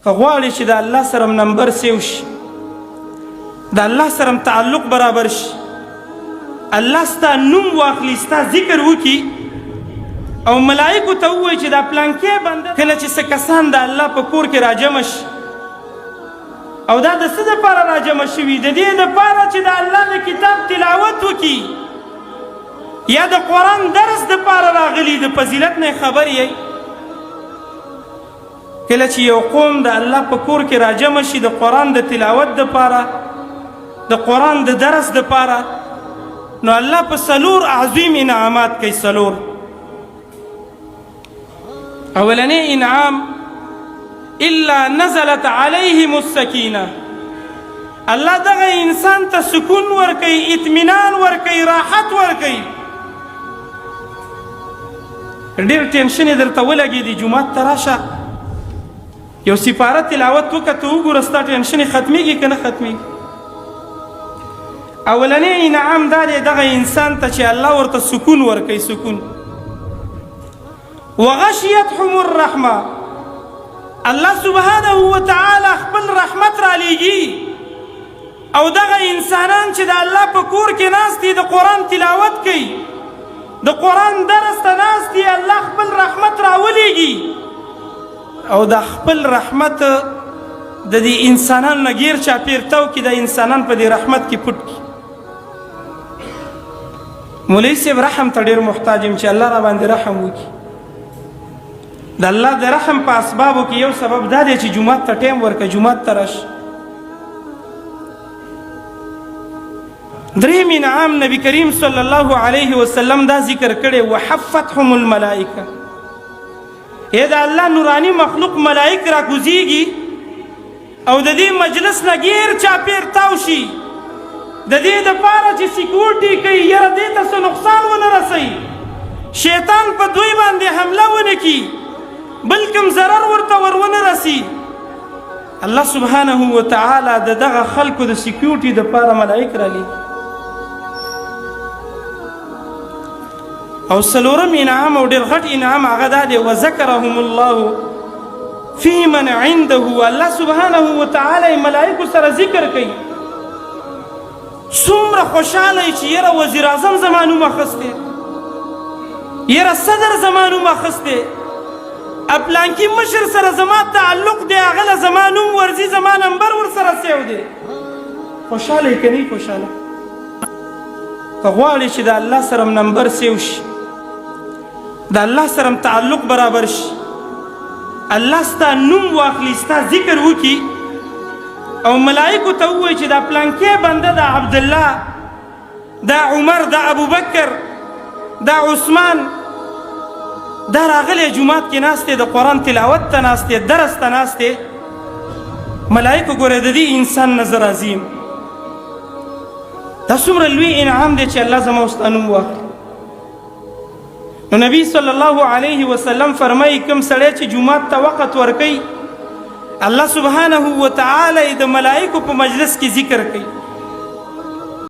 که غواړې چې د الله سره نمبر سیو شي، د الله سره تعلق برابر شي، الله ستا نوم واخلي، ستا ذکر وکړي او ملائکو ته ووایي چې دا پلانکې بنده کله چې څه کسان د الله په کور کې راجمع شي او دا د څه دپاره راجمع شوي؟ د دې دپاره چې د الله د کتاب تلاوت وکړي یا د قرآن درس دپاره راغلي، د فضیلت نه خبر یی. کله چې یو قوم د الله په کور کې راجمع شي د قرآن د تلاوت دپاره، د قرآن د درس دپاره، نو الله په څلور عظیم انعامات کوي. څلور. اولنی انعام الا نزلت علیهم السکینه، الله دغه انسان ته سکون ورکوي، اطمینان ورکوي، راحت ورکوي. ډېر ټینشن یې درته ولګېدي، جومات ته راشه یو سپاره تلاوت وکړه، ته وګوره ستا ټینشن یې ختمیږي که نه ختمیږي. اولنی انعام دا دی دغه انسان ته چې الله ورته سکون ورکوي. سکون. وغشیتهم الرحمه، الله سبحانه وتعالی خپل رحمت را لیږي او دغه انسانان چې د الله په کور کې ناست دي، د قرآن تلاوت کوي، د قرآن درس ته ناست دي، الله خپل رحمت راولیږي او د خپل رحمت د دې انسانانو نه ګیر چاپېر تو کړي، د انسانان په دې رحمت کې پټ کړي. مولوي صاحب رحم ته ډېر محتاج یم چې الله را باندې رحم وکړي. د الله د رحم په اسبابو کې یو سبب دا دی چې جومات ته ټیم ورکړه، جومات ته راشه. دریم انعام نبی کریم صلی الله علیه وسلم دا ذکر کړی، وحفتهم الملائکه، ای د الله نورانی مخلوق ملائک را کوزیږي او د دې مجلس نه ګیر چاپېر تاو شي، د دې دپاره چې سیکورټي کوي، یاره دې ته څه نقصان ونه رسوي، شیطان په دوی باندې حمله ونه کړي، بل کوم ضرر ورته ورونه رسي. الله سبحانه وتعالی د دغه خلکو د سیکورټي دپاره ملائک رالیږي. او څلورم انعام او ډېر غټ انعام هغه دا دی، وذکرهم الله فی من عنده، الله سبحانه وتعالی ملائکو سره ذکر کوي. څومره خوشحاله چې یاره وزیر اعظم زما نوم اخستی، یاره صدر زما نوم اخستی، پلانکي مشر سره زما تعلق دی، هغه له زما نوم ورځي، زما نمبر ورسره سیو دی. خوشحاله یې که نه خوشحاله؟ که غواړې چې د الله سره نمبر سیو شي، د الله سره تعلق برابر شي، الله ستا نوم واخلي، ستا ذکر وکړي او ملائکو ته ووایي چې دا پلانکې بنده د عبدالله، دا عمر، دا ابوبکر، دا عثمان، دا راغلی جومات کې ناست دی، د قرآن تلاوت ته ناست دی، درس ته ناست دی. ملائکو ګوره د دې انسان نه زه راضي یم. دا څومره لوی انعام دی چې الله زما ستا نوم واخلي. نو نبی صلی الله علیه وسلم فرمایي کوم سړی چې جومات ته وقت ورکوي، الله سبحانه وتعالی د ملائکو په مجلس کې ذکر کوي.